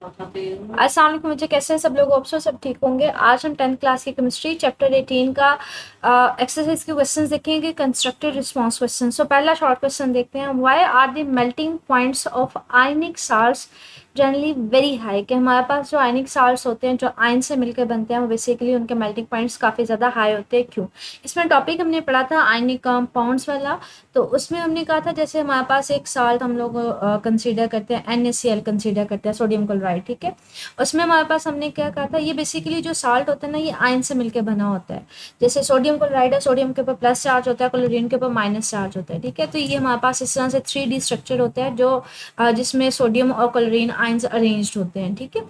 अस्सलाम वालेकुम, मुझे कैसे हैं सब लोग? होप सो सब ठीक होंगे। आज हम 10th क्लास की केमिस्ट्री चैप्टर 18 का एक्सरसाइज के क्वेश्चंस देखेंगे, कंस्ट्रक्टेड रिस्पांस क्वेश्चन। सो पहला शॉर्ट क्वेश्चन देखते हैं। Why are the melting points of ionic salts generally very high? कि हमारे पास जो आयनिक साल्ट्स होते हैं, जो आयन से मिलकर बनते हैं, वो बेसिकली उनके मेल्टिंग पॉइंट्स काफ़ी ज़्यादा हाई होते हैं। क्यों? इसमें टॉपिक हमने पढ़ा था आयनिक कंपाउंड्स वाला। तो उसमें हमने कहा था जैसे हमारे पास एक साल्ट हम लोग कंसीडर करते हैं, NaCl कंसीडर करते हैं, सोडियम क्लोराइड, ठीक है। उसमें हमारे पास हमने क्या कहा था, ये बेसिकली जो साल्ट होता है ना, ये आयन से मिलकर बना होता है। जैसे सोडियम क्लोराइड है, सोडियम के ऊपर प्लस चार्ज होता है, क्लोरीन के ऊपर माइनस चार्ज होता है, ठीक है। तो ये हमारे पास इस तरह से 3D स्ट्रक्चर होता है, जो जिसमें सोडियम और क्लोरीन आयन्स अरेंज्ड होते हैं, ठीक है।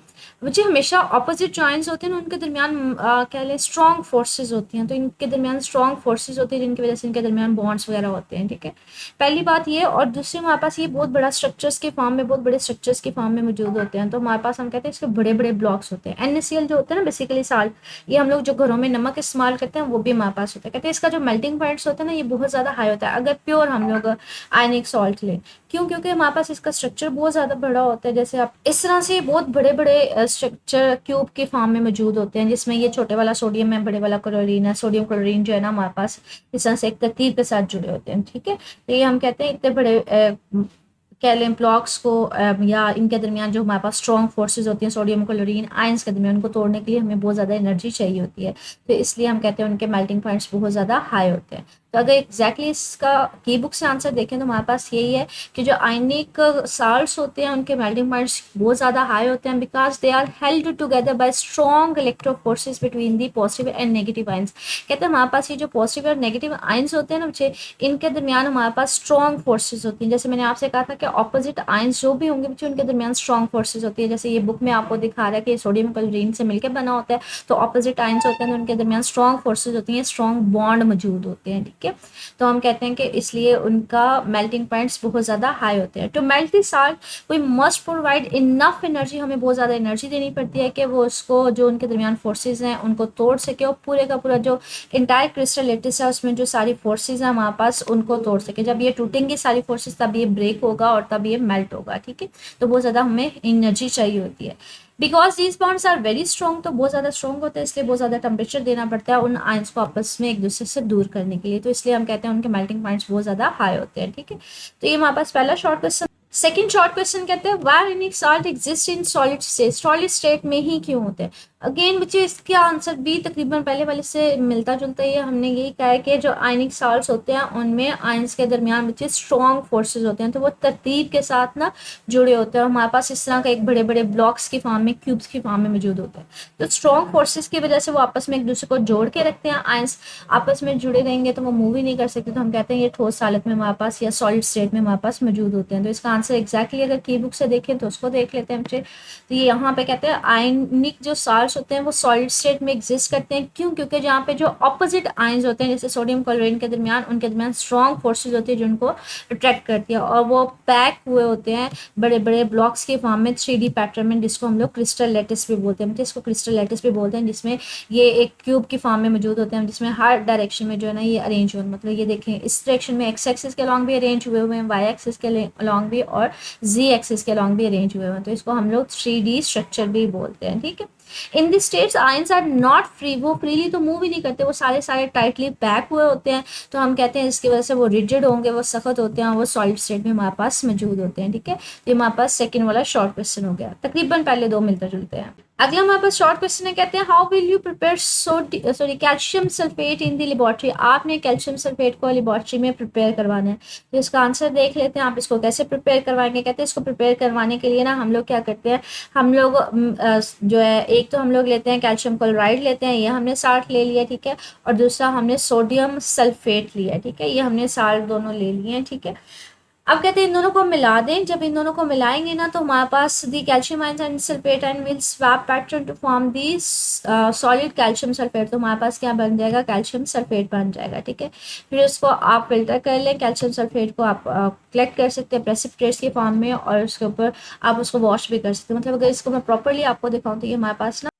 मुझे हमेशा ऑपोजिट जो आयन्स होते हैं ना, उनके दरमियान क्या लें, स्ट्रॉन्ग फोर्सेज होती हैं। तो इनके दरमियान स्ट्रॉन्ग फोर्सेज होती है, जिनकी वजह से इनके दरमियान बॉन्ड्स वगैरह होते हैं, ठीक है। पहली बात ये। और दूसरी, हमारे पास ये बहुत बड़ा स्ट्रक्चर्स के फॉर्म में, बहुत बड़े स्ट्रक्चर्स के फॉर्म में मौजूद होते हैं। तो हमारे पास हम कहते हैं इसके बड़े बड़े ब्लॉक्स होते हैं। NaCl जो होता है ना, बेसिकली साल्ट, ये हम लोग जो घरों में नमक इस्तेमाल करते हैं, वो भी हमारे पास होता है। कहते हैं इसका जो मेल्टिंग पॉइंट्स होता है ना, ये बहुत ज़्यादा हाई होता है अगर प्योर हम लोग आयनिक सॉल्ट लें। क्यों? क्योंकि हमारे पास इसका स्ट्रक्चर बहुत ज़्यादा बड़ा होता है। जैसे आप इस तरह से बहुत बड़े बड़े स्ट्रक्चर क्यूब के फॉर्म में मौजूद होते हैं, जिसमें ये छोटे वाला सोडियम है, बड़े वाला क्लोरीन है। सोडियम क्लोरीन जो है ना, हमारे पास इस तरह से एक तरतीब के साथ जुड़े होते हैं, ठीक है। तो ये हम कहते हैं इतने बड़े कह लें ब्लॉक्स को, या इनके दरमियान जो हमारे पास स्ट्रॉन्ग फोर्सेज होती हैं, सोडियम क्लोरीन आयंस के दरमियान, उनको तोड़ने के लिए हमें बहुत ज़्यादा एनर्जी चाहिए होती है। तो इसलिए हम कहते हैं उनके मेल्टिंग पॉइंट्स बहुत ज़्यादा हाई होते हैं। तो अगर एग्जैक्टली इसका की बुक से आंसर देखें तो हमारे पास यही है कि जो आयनिक साल्ट्स होते हैं, उनके मेल्टिंग पॉइंट्स बहुत ज़्यादा हाई होते हैं, because they are held together by strong electro forces between the positive and negative ions. कहते हैं हमारे पास ये जो पॉजिटिव और नेगेटिव आयंस होते हैं ना बच्चे, इनके दरमियान हमारे पास स्ट्रॉन्ग फोर्सेज होती हैं। जैसे मैंने आपसे कहा था कि ऑपोजिट आयंस जो भी होंगे बच्चे, उनके दरमियान स्ट्रॉन्ग फोर्सेज होती है। जैसे ये बुक में आपको दिखा रहा है कि सोडियम क्लोरीन से मिलकर बना होता है, तो ऑपोजिट आयंस होते हैं, तो उनके दरमियान स्ट्रॉन्ग फोर्सेज होती हैं, स्ट्रॉन्ग बॉन्ड मौजूद होते हैं, ठीक है। तो हम कहते हैं कि इसलिए उनका मेल्टिंग पॉइंट्स बहुत ज़्यादा हाई होते हैं। To melt the salt we must provide enough energy, हमें बहुत ज़्यादा एनर्जी देनी पड़ती है कि वो उसको, जो उनके दरमियान फोर्सेज हैं, उनको तोड़ सके, और पूरे का पूरा जो इंटायर क्रिस्टल लेटिस है, उसमें जो सारी फोर्सेज हैं हमारे पास, उनको तोड़ सके। जब ये टूटेंगी सारी फोर्सेज, तब ये ब्रेक होगा और तब ये मेल्ट होगा, ठीक है। तो बहुत ज़्यादा हमें एनर्जी चाहिए होती है। Because these bonds are very strong, तो बहुत ज़्यादा स्ट्रॉन्ग होते हैं, इसलिए बहुत ज़्यादा टेम्परेचर देना पड़ता है उन आयंस को आपस में एक दूसरे से दूर करने के लिए। तो इसलिए हम कहते हैं उनके मेल्टिंग पॉइंट्स बहुत ज़्यादा हाई होते हैं, ठीक है। तो ये हमारे पास पहला short question. Second short question कहते हैं why ionic salt exist in solid state, solid state में ही क्यों होते हैं। अगेन बच्चे, इसका आंसर भी तकरीबन पहले वाले से मिलता जुलता ही है। हमने यही कहा है कि जो आयनिक सॉल्ट्स होते हैं, उनमें आयंस के दरमियान बच्चे स्ट्रॉन्ग फोर्सेज होते हैं, तो वो तरतीब के साथ ना जुड़े होते हैं, और हमारे पास इस तरह का एक बड़े बड़े ब्लॉक्स की फॉर्म में, क्यूब्स की फॉर्म में मौजूद होते हैं। तो स्ट्रॉन्ग फोर्सेज की वजह से वो आपस में एक दूसरे को जोड़ के रखते हैं। आयंस आपस में जुड़े रहेंगे तो वो मूव ही नहीं कर सकते। तो हम कहते हैं ये ठोस हालत में हमारे पास, या सॉलिड स्टेट में हमारे पास मौजूद होते हैं। तो इसका आंसर एग्जैक्टली अगर की बुक से देखें तो उसको देख लेते हैं बच्चे। तो ये यहाँ पे कहते हैं आयनिक जो साल्ट्स होते हैं वो सॉलिड स्टेट में एग्जिस्ट करते हैं। क्यों? क्योंकि जहाँ पे जो ऑपोजिट आयंस होते हैं, जैसे सोडियम क्लोरीन के दरमियान, उनके दरमियान स्ट्रॉन्ग फोर्सेज होती है जो उनको अट्रैक्ट करती है, और वो पैक हुए होते हैं बड़े बड़े ब्लॉक्स के फॉर्म में, 3D पैटर्न में, जिसको हम लोग क्रिस्टल लेटिस भी बोलते हैं। जिसको क्रिस्टल लेटिस भी बोलते हैं, जिसमें ये एक क्यूब की फॉर्म में मौजूद होते हैं, जिसमें हर डायरेक्शन में जो है ना ये अरेंज हो, मतलब ये देखें इस डायरेक्शन में एक्स एक्सिस के अलॉन्ग भी अरेंज हुए हुए हैं, वाई एक्सिस के अलॉन्ग भी, और जी एक्सिस के अलॉन्ग भी अरेंज हुए हुए हैं। तो इसको हम लोग 3D स्ट्रक्चर भी बोलते हैं, ठीक है। In the states ions are not free, वो फ्रीली तो मूव ही नहीं करते, वो सारे सारे टाइटली पैक हुए होते हैं। तो हम कहते हैं इसकी वजह से वो रिजिड होंगे, वो सख्त होते हैं, वो सॉलिड स्टेट में हमारे पास मौजूद होते हैं, ठीक है। तो हमारे पास सेकंड वाला शॉर्ट क्वेश्चन हो गया। तकरीबन पहले दो मिलते जुलते हैं। अगला हमारे पास शॉर्ट क्वेश्चन है, कहते हैं how will you prepare sorry calcium sulphate in the laboratory. आपने कैल्शियम सल्फेट को लेबोरेटरी में प्रिपेयर करवाना है। तो इसका आंसर देख लेते हैं, आप इसको कैसे प्रिपेयर करवाएंगे। कहते हैं इसको प्रिपेयर करवाने के लिए ना हम लोग क्या करते हैं, हम लोग जो है, एक तो हम लोग लेते हैं कैल्शियम क्लोराइड लेते हैं, ये हमने साल्ट ले लिया, ठीक है। और दूसरा हमने सोडियम सल्फेट लिया, ठीक है। ये हमने साल्ट दोनों ले लिए हैं, ठीक है। अब कहते हैं इन दोनों को मिला दें। जब इन दोनों को मिलाएंगे ना, तो हमारे पास the calcium ions and sulphate and will swap partners to form the solid calcium sulphate. तो हमारे पास क्या बन जाएगा, कैल्शियम सल्फेट बन जाएगा, ठीक है। फिर उसको आप फिल्टर कर लें, कैल्शियम सल्फेट को आप कलेक्ट कर सकते हैं प्रेसिपिटेट्स के फॉर्म में, और उसके ऊपर आप उसको वॉश भी कर सकते हैं। मतलब अगर इसको मैं प्रॉपरली आपको दिखाऊँ तो ये हमारे पास ना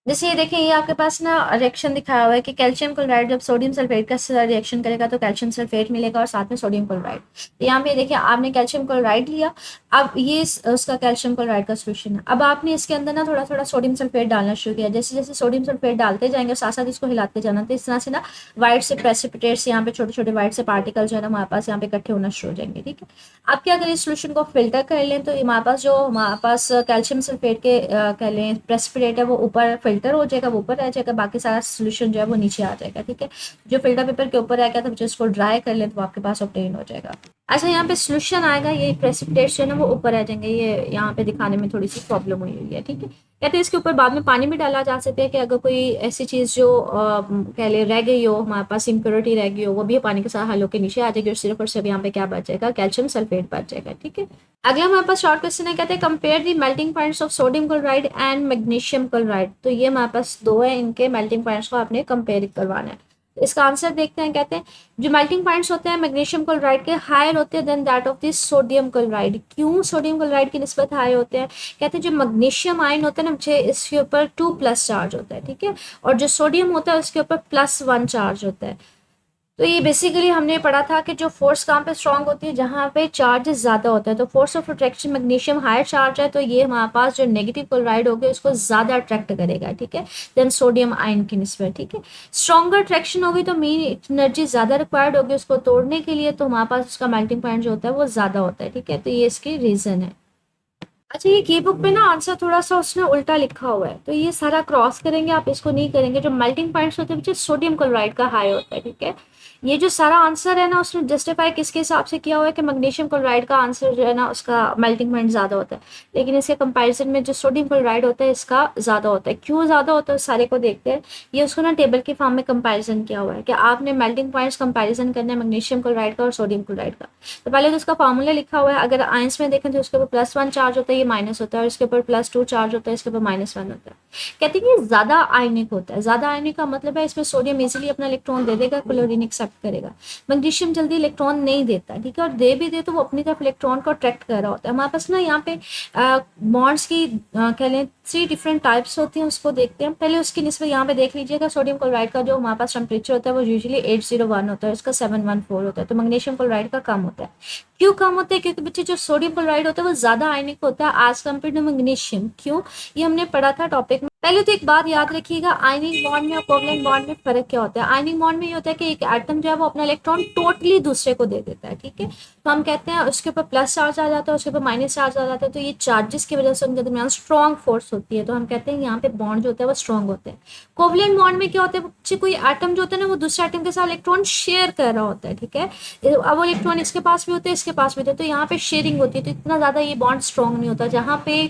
जैसे ये देखें, ये आपके पास ना रिएक्शन दिखाया हुआ है कि कैल्शियम क्लोराइड जब सोडियम सल्फेट का रिएक्शन करेगा तो कैल्शियम सल्फेट मिलेगा और साथ में सोडियम क्लोराइड। तो यहाँ पे देखिए आपने कैल्शियम क्लोराइड लिया, अब ये उसका कैल्शियम क्लोराइड का सोल्यूशन है। अब आपने इसके अंदर ना थोड़ा थोड़ा सोडियम सल्फेट डालना शुरू किया, जैसे जैसे सोडियम सल्फेट डालते जाएंगे साथ साथ इसको हिलाते जाना, तो इस तरह से ना वाइट से प्रेसिपिटेट्स यहाँ पे छोटे छोटे वाइट से पार्टिकल जो है ना हमारे पास यहाँ पे इकट्ठे होना शुरू हो जाएंगे। ठीक है, अब क्या करें, इस सोल्यूशन को फिल्टर कर लें तो हमारे पास जो हमारे पास कैल्शियम सल्फेट के कह लें प्रेसिपिटेट है वो ऊपर फिल्टर हो जाएगा, वो ऊपर रह जाएगा, बाकी सारा सोल्यूशन जो है वो नीचे आ जाएगा। ठीक है, जो फिल्टर पेपर के ऊपर रह गया था जिसको ड्राई कर लें तो आपके पास ऑब्टेन हो जाएगा। अच्छा, यहाँ पे सोल्यूशन आएगा, ये प्रेसिपिटेट जो है ना वो ऊपर आ जाएंगे, ये यहाँ पे दिखाने में थोड़ी सी प्रॉब्लम हुई है। ठीक है, कहते हैं इसके ऊपर बाद में पानी भी डाला जा सकता है कि अगर कोई ऐसी चीज़ जो कह ले रह गई हो, हमारे पास इम्प्योरिटी रह गई हो, वो भी पानी के साथ हल होकर नीचे आ जाएगी और सिर्फ और सिर्फ यहाँ पे क्या बच जाएगा, कैल्शियम सल्फेट बच जाएगा। ठीक है, अगला हमारे पास शॉर्ट क्वेश्चन है, कहते हैं compare the melting points of sodium chloride and magnesium chloride. तो ये हमारे पास दो है, इनके मेल्टिंग पॉइंट्स को आपने कंपेयर करवाना है। तो इसका आंसर देखते हैं, कहते हैं जो मेल्टिंग पॉइंट्स होते हैं मैग्नीशियम क्लोराइड के हायर होते हैं than that of this sodium chloride. क्यों सोडियम क्लोराइड की निस्बत हाई होते हैं, कहते हैं जो मैग्नीशियम आयन होता है ना मुझे इसके ऊपर 2+ चार्ज होता है। ठीक है, और जो सोडियम होता है उसके ऊपर +1 चार्ज होता है। तो ये बेसिकली हमने पढ़ा था कि जो फोर्स कहाँ पे स्ट्रांग होती है, जहाँ पे चार्जेस ज़्यादा होता है। तो force of attraction magnesium higher charge है, तो ये हमारे पास जो नेगेटिव क्लोराइड होगा उसको ज़्यादा अट्रैक्ट करेगा। ठीक है, देन सोडियम आयन की निस्बत। ठीक है, स्ट्रॉन्गर अट्रैक्शन होगी तो मीन एनर्जी ज़्यादा रिक्वायर्ड होगी उसको तोड़ने के लिए, तो हमारे पास उसका मेल्टिंग पॉइंट जो होता है वो ज़्यादा होता है। ठीक है, तो ये इसकी रीज़न है। अच्छा, ये की बुक में ना आंसर थोड़ा सा उसने उल्टा लिखा हुआ है, तो ये सारा क्रॉस करेंगे, आप इसको नहीं करेंगे। जो मेल्टिंग पॉइंट्स होते हैं पीछे सोडियम क्लोराइड का हाई होता है। ठीक है, ये जो सारा आंसर है ना उसने जस्टिफाई किसके हिसाब से किया हुआ है कि मैग्नीशियम क्लोराइड का आंसर जो है ना उसका मेल्टिंग पॉइंट ज़्यादा होता है, लेकिन इसके कंपैरिजन में जो सोडियम क्लोराइड होता है इसका ज़्यादा होता है। क्यों ज़्यादा होता है सारे को देखते हैं। ये उसको ना टेबल के फॉर्म में कंपैरिजन किया हुआ है कि आपने मेल्टिंग पॉइंट्स कंपैरिजन करना है मैग्नीशियम क्लोराइड का और सोडियम क्लोराइड का। तो पहले तो उसका फॉर्मूला लिखा हुआ है, अगर आयंस में देखें तो उसके ऊपर +1 चार्ज होता है, ये माइनस होता है, और इसके ऊपर +2 चार्ज होता है, इसके ऊपर -1 होता है। कहते हैं कि ज़्यादा आयनिक होता है। ज़्यादा आयनिक का मतलब है इसमें सोडियम इजीली अपना इलेक्ट्रॉन दे देगा, क्लोरीन एक्सेप्ट करेगा। मैग्नीशियम जल्दी इलेक्ट्रॉन नहीं देता। ठीक है, और दे भी दे तो वो अपनी तरफ इलेक्ट्रॉन को अट्रैक्ट कर रहा होता है। हमारे पास ना यहाँ पे बॉन्ड्स की कह लें 3 डिफरेंट टाइप्स होती हैं, उसको देखते हैं। पहले उसकी निस्बत यहाँ पे देख लीजिएगा, सोडियम क्लोराइड का जो हमारे पास टेम्परेचर होता है वो यूजुअली 801 होता है, उसका 714 होता है, तो मैग्नीशियम क्लोराइड का कम होता है। क्यों कम होता है, क्योंकि बच्चे जो सोडियम क्लोराइड होता है वो ज्यादा आयनिक होता है एज कम्पेयर टू मैग्नीशियम। क्यों, ये हमने पढ़ा था टॉपिक में। पहले तो एक बात याद रखिएगा, आयनिक बॉन्ड में और कोवलेंट बॉन्ड में फर्क क्या होता है। आयनिक बॉन्ड में ये होता है कि एक एटम जो है वो अपना इलेक्ट्रॉन टोटली दूसरे को दे देता है। ठीक है, तो हम कहते हैं उसके ऊपर प्लस चार्ज आ जाता है, उसके ऊपर माइनस चार्ज आ जाता है, तो ये चार्जेस की वजह से उनके दरमियान स्ट्रॉन्ग फोर्स होती है, तो हम कहते हैं यहाँ पे बॉन्ड जो होता है वो स्ट्रॉन्ग होते हैं। कोवलेंट बॉन्ड में क्या होता है बच्चे, कोई एटम जो होता है ना वो दूसरे एटम के साथ इलेक्ट्रॉन शेयर कर रहा होता है। ठीक है, अब वो इलेक्ट्रॉन इसके पास भी होते हैं इसके पास भी होते हैं, तो यहाँ पे शेयरिंग होती है, तो इतना ज्यादा ये बॉन्ड स्ट्रॉन्ग नहीं होता। जहाँ पे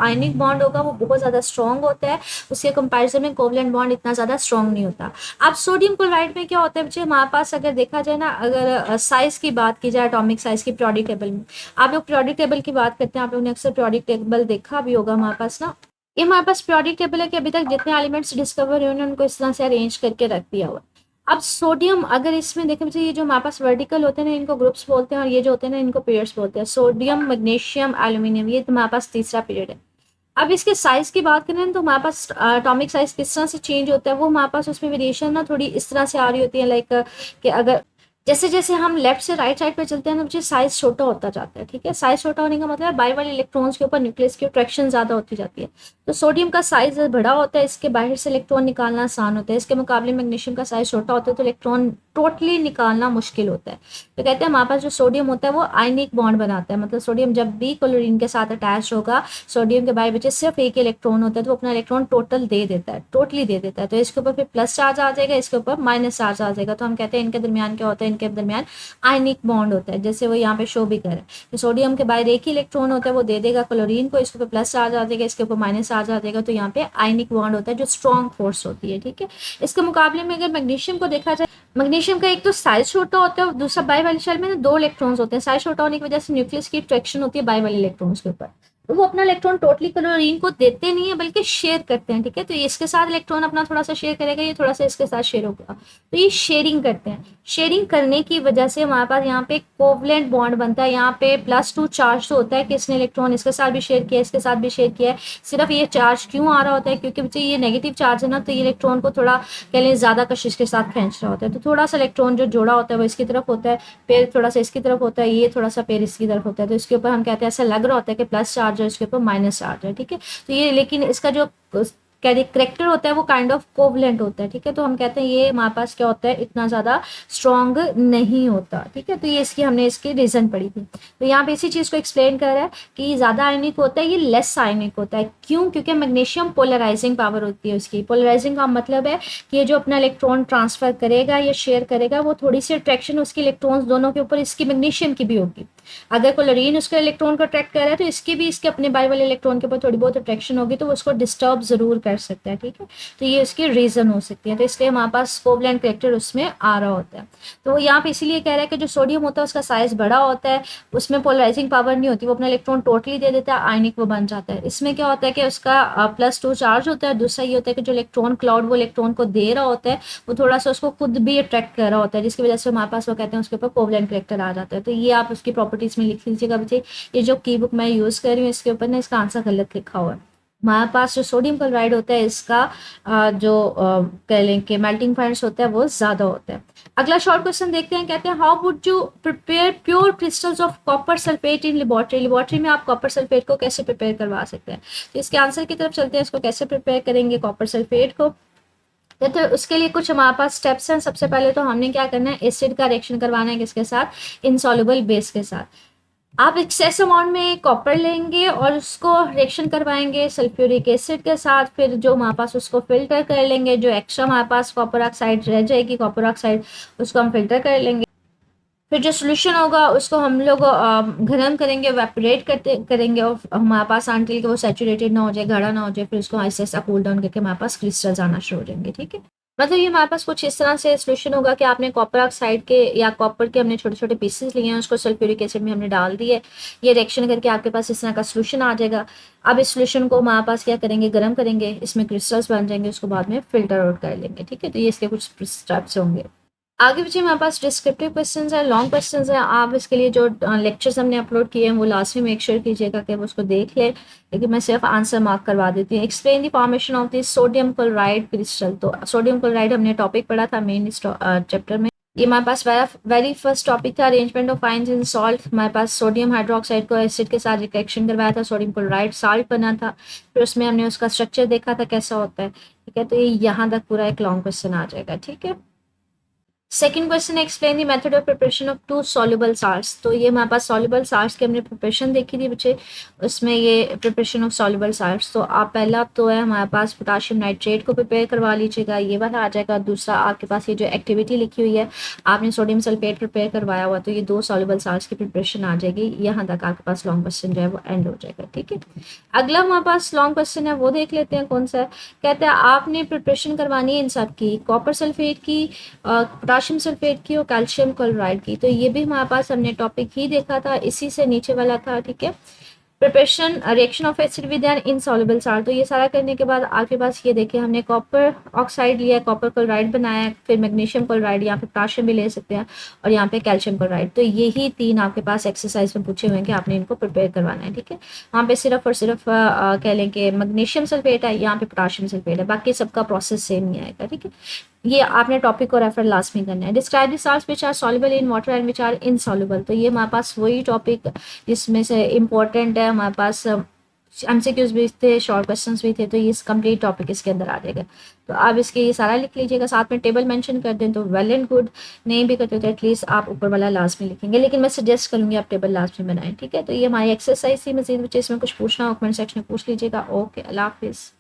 आयनिक बॉन्ड होगा वो बहुत ज्यादा स्ट्रॉन्ग होता है, उसके कंपैरिजन में कोवलेंट बॉन्ड इतना ज्यादा स्ट्रॉन्ग नहीं होता। अब सोडियम क्लोराइड में क्या होता है बच्चे, हमारे पास अगर देखा जाए ना, अगर साइज की बात की जाए एटॉमिक साइज की पीरियोडिक टेबल में, आप लोग पीरियोडिक टेबल की बात करते हैं, आप लोगों ने अक्सर पीरियोडिक टेबल देखा भी होगा हमारे पास ना। ये हमारे पास पीरियोडिक टेबल है कि अभी तक जितने एलिमेंट्स डिस्कवर हुए उनको इस तरह से अरेंज करके रख दिया हुआ। अब सोडियम अगर इसमें देखें तो ये जो हमारे पास वर्टिकल होते हैं ना इनको ग्रुप्स बोलते हैं, और ये जो होते हैं ना इनको पीरियड्स बोलते हैं। सोडियम मैग्नीशियम एल्यूमिनियम, ये हमारे पास तीसरा पीरियड है। अब इसके साइज की बात करें तो हमारे पास एटॉमिक साइज किस तरह से चेंज होता है, वो हमारे पास उसमें वेरिएशन ना थोड़ी इस तरह से आ रही होती है, लाइक कि अगर जैसे जैसे हम लेफ्ट से राइट साइड पे चलते हैं ना मुझे साइज छोटा होता जाता है। ठीक है, साइज छोटा होने का मतलब बाहर वाले इलेक्ट्रॉन्स के ऊपर न्यूक्लियस की अट्रैक्शन ज्यादा होती जाती है, तो सोडियम का साइज बड़ा होता है, इसके बाहर से इलेक्ट्रॉन निकालना आसान होता है। इसके मुकाबले मैग्नीशियम का साइज छोटा होता है, तो इलेक्ट्रॉन टोटली निकालना मुश्किल होता है। तो कहते हैं हमारे पास जो सोडियम होता है वो आयनिक बॉन्ड बनाता है, मतलब सोडियम जब भी क्लोरीन के साथ अटैच होगा, सोडियम के बारे बचे सिर्फ एक इलेक्ट्रॉन होता है, तो वो अपना इलेक्ट्रॉन टोटल दे देता है, टोटली दे देता है। तो इसके ऊपर फिर प्लस चार्ज आ जाएगा, इसके ऊपर माइनस चार्ज आ जाएगा, तो हम कहते हैं इनके दरमियान क्या होता है, इनके दरमियान आयनिक बॉन्ड होता है, जैसे वो यहाँ पे शो भी करे। तो सोडियम के बाहर एक ही इलेक्ट्रॉन होता है, वो दे देगा क्लोरीन को, इसके ऊपर प्लस चार्ज आ जाएगा, इसके ऊपर माइनस चार्ज आ जाएगा, तो यहाँ पे आयनिक बॉन्ड होता है जो स्ट्रॉन्ग फोर्स होती है। ठीक है, इसके मुकाबले में अगर मैग्नीशियम को देखा जाए, मैग्नीशियम का एक तो साइज छोटा होता है और दूसरा बाई वाली शेल में ना 2 इलेक्ट्रॉन्स होते हैं। साइज छोटा होने की वजह से न्यूक्लियस की अट्रैक्शन होती है बाई वाले इलेक्ट्रॉन्स के ऊपर, वो अपना इलेक्ट्रॉन टोटली क्लोरीन को देते नहीं है बल्कि शेयर करते हैं, ठीक है। तो इसके साथ इलेक्ट्रॉन अपना थोड़ा सा शेयर करेगा, ये थोड़ा सा इसके साथ शेयर होगा, तो ये शेयरिंग करते हैं। शेयरिंग करने की वजह से हमारे पास यहाँ पे कोवलेंट बॉन्ड बनता है, यहाँ पे +2 चार्ज तो होता है कि इसने इलेक्ट्रॉन इसके साथ भी शेयर किया, इसके साथ भी शेयर किया है। सिर्फ ये चार्ज क्यों आ रहा होता है, क्योंकि बच्चे ये नेगेटिव चार्ज है ना, तो ये इलेक्ट्रॉन को थोड़ा कह लें ज़्यादा कशिश के साथ खींच रहा होता है। तो थोड़ा सा इलेक्ट्रॉन जो जोड़ा होता है वो इसकी तरफ होता है, पेड़ थोड़ा सा इसकी तरफ होता है, ये थोड़ा सा पेड़ इसकी तरफ होता है। तो इसके ऊपर हम कहते हैं ऐसा लग रहा होता है कि प्लस चार्ज है, इसके ऊपर माइनस चार्ज है, ठीक है। तो ये लेकिन इसका जो करेक्टर होता है वो काइंड ऑफ कोवलेंट होता है, ठीक है। तो हम कहते हैं ये हमारे पास क्या होता है, इतना ज़्यादा स्ट्रॉन्ग नहीं होता, ठीक है। तो ये इसकी हमने इसकी रीज़न पढ़ी थी। तो यहाँ पे इसी चीज़ को एक्सप्लेन कर रहा है कि ये ज़्यादा आयनिक होता है, ये लेस आयनिक होता है। क्यों? क्योंकि मैग्नीशियम पोलराइजिंग पावर होती है उसकी। पोलराइजिंग का मतलब है कि ये जो अपना इलेक्ट्रॉन ट्रांसफ़र करेगा या शेयर करेगा, वो थोड़ी सी अट्रैक्शन उसकी इलेक्ट्रॉन्स दोनों के ऊपर इसकी मैग्नीशियम की भी होगी। अगर क्लोरीन उसके इलेक्ट्रॉन को अट्रैक्ट कर रहा है तो इसकी भी इसके अपने बाई वाले इलेक्ट्रॉन के ऊपर थोड़ी बहुत अट्रैक्शन होगी, तो वो उसको डिस्टर्ब ज़रूर कर सकता है, ठीक है। तो ये इसकी रीज़न हो सकती है। तो इसलिए हमारे पास कोवलेंट करेक्टर उसमें आ रहा होता है। तो वो यहाँ पे इसीलिए कह रहा है कि जो सोडियम होता है उसका साइज़ बड़ा होता है, उसमें पोलराइजिंग पावर नहीं होती, वो अपना इलेक्ट्रॉन टोटली दे देता है, आयनिक वो बन जाता है। इसमें क्या होता है कि उसका +2 चार्ज होता है। दूसरा ये होता है कि जो इलेक्ट्रॉन क्लाउड वो इलेक्ट्रॉन को दे रहा होता है, वो थोड़ा सा उसको खुद भी अट्रैक्ट कर रहा होता है, जिसकी वजह से हमारे पास वो कहते हैं उसके ऊपर कोवलेंट करेक्टर आ जाता है। तो ये आप उसकी प्रॉपर्टीज़ में लिख लीजिएगा बच्चे। ये जो की बुक मैं यूज़ कर रही हूँ इसके ऊपर ना इसका आंसर गलत लिखा हुआ है। हमारे पास जो सोडियम क्लोराइड होता है इसका कह लें कि मेल्टिंग पॉइंट्स होता है वो ज़्यादा होता है। अगला शॉर्ट क्वेश्चन देखते हैं, कहते हैं how would you prepare pure crystals of copper sulphate in laboratory. Laboratory में आप कॉपर सल्फेट को कैसे प्रिपेयर करवा सकते हैं। तो इसके आंसर की तरफ चलते हैं, इसको कैसे प्रिपेयर करेंगे कॉपर सल्फेट को। तो उसके लिए कुछ हमारे पास स्टेप्स हैं। सबसे पहले तो हमने क्या करना है, एसिड का रिएक्शन करवाना है किसके साथ, इनसॉल्युबल बेस के साथ। आप एक्सेस अमाउंट में कॉपर लेंगे और उसको रिएक्शन करवाएंगे सल्फ्यूरिक एसिड के साथ। फिर जो हमारे पास उसको फिल्टर कर लेंगे, जो एक्स्ट्रा हमारे पास कॉपर ऑक्साइड रह जाएगी, कॉपर ऑक्साइड, उसको हम फिल्टर कर लेंगे। फिर जो सोल्यूशन होगा उसको हम लोग गर्म करेंगे, वेपोरेट करेंगे और हमारे पास अंटिल के वो सैचुरेटेड ना हो जाए, गाढ़ा ना हो जाए। फिर उसको ऐसे ऐसा कूल डाउन करके हमारे पास क्रिस्टल्स आना शुरू हो जाएंगे, ठीक है। मतलब ये हमारे पास कुछ इस तरह से सोल्यूशन होगा कि आपने कॉपर ऑक्साइड के या कॉपर के हमने छोटे छोटे पीसेस लिए हैं, उसको सल्फ्यूरिक एसिड में हमने डाल दिए, ये रिएक्शन करके आपके पास इस तरह का सोल्यूशन आ जाएगा। अब इस सोल्यूशन को हमारे पास क्या करेंगे, गर्म करेंगे, इसमें क्रिस्टल्स बन जाएंगे, उसको बाद में फिल्टर आउट कर लेंगे, ठीक है। तो ये इसके कुछ स्टेप्स होंगे। आगे पीछे हमारे पास डिस्क्रिप्टिव क्वेश्चंस हैं, लॉन्ग क्वेश्चंस हैं। आप इसके लिए जो लेक्चर्स हमने अपलोड किए हैं वो लास्ट में मेक श्योर कीजिएगा कि वो उसको देख ले, लेकिन मैं सिर्फ आंसर मार्क करवा देती हूँ। Explain the formation of this sodium chloride crystal. तो सोडियम क्लोराइड हमने टॉपिक पढ़ा था मेन इस चैप्टर में। ये हमारे पास वेरी फर्स्ट टॉपिक था, arrangement of ions in salt. हमारे पास सोडियम हाइड्रोक्साइड को एसिड के साथ रिएक्शन करवाया था, सोडियम क्लोराइड साल्ट बना था, फिर उसमें हमने उसका स्ट्रक्चर देखा था कैसा होता है, ठीक है। तो ये यहाँ तक पूरा एक लॉन्ग क्वेश्चन आ जाएगा, ठीक है। Second question, explain the method of preparation of 2 soluble salts. तो ये हमारे पास सॉल्युबल साल्ट्स की हमने प्रिपरेशन देखी थी बच्चे, उसमें ये प्रिपरेशन ऑफ सॉल्युबल साल्ट्स। तो आप पहला तो है हमारे पास पोटाशियम नाइट्रेट को प्रिपेयर करवा लीजिएगा, ये वाला आ जाएगा। दूसरा आपके पास ये जो एक्टिविटी लिखी हुई है, आपने सोडियम सल्फेट प्रिपेयर करवाया हुआ, तो ये 2 सॉल्युबल साल्ट्स की प्रिपरेशन आ जाएगी। यहाँ तक आपके पास लॉन्ग क्वेश्चन जो है वो एंड हो जाएगा, ठीक है। अगला हमारे पास लॉन्ग क्वेश्चन है, वो देख लेते हैं कौन सा है। कहते हैं आपने प्रिपरेशन करवानी है इन सब की, कॉपर सल्फेट की, पोटाशियम सल्फेट की और कैल्शियम क्लोराइड की। तो ये भी हमारे पास हमने टॉपिक ही देखा था, इसी से नीचे वाला था, ठीक है। Preparation reaction of acid with an insoluble salt. तो ये सारा करने के बाद आपके पास ये देखिए हमने कॉपर ऑक्साइड लिया, कॉपर क्लोराइड बनाया, फिर मैग्नीशियम क्लोराइड, यहाँ पे पोटाशियम भी ले सकते हैं, और यहाँ पे कैल्शियम क्लोराइड। तो यही 3 आपके पास एक्सरसाइज में पूछे हुए हैं कि आपने इनको प्रिपेयर करवाना है, ठीक है। वहाँ पे सिर्फ और सिर्फ कह लें कि मैग्नीशियम सल्फेट है, यहाँ पे पोटाशियम सल्फेट है, बाकी सबका प्रोसेस सेम ही आएगा, ठीक है। ये आपने टॉपिक को रेफर लास्ट में करना है। Describe the salts which are soluble in water and which are insoluble. तो ये हमारे पास वही टॉपिक जिसमें से इम्पोर्टेंट है, हमारे पास एमसीक्यूज भी थे, शॉर्ट क्वेश्चंस भी थे, तो ये कंप्लीट टॉपिक इसके अंदर आ जाएगा। तो आप इसके ये सारा लिख लीजिएगा, साथ में टेबल मेंशन कर दें तो वेल एंड गुड, नहीं भी करते तो एटलीस्ट आप ऊपर वाला लास्ट में लिखेंगे, लेकिन मैं सजेस्ट करूँगी आप टेबल लास्ट में बनाएं, ठीक है। तो ये हमारी एक्सरसाइज थी। मजीद बच्चे इसमें कुछ पूछना हो कमेंट सेक्शन में पूछ लीजिएगा। ओके, अल्लाह हाफिज़।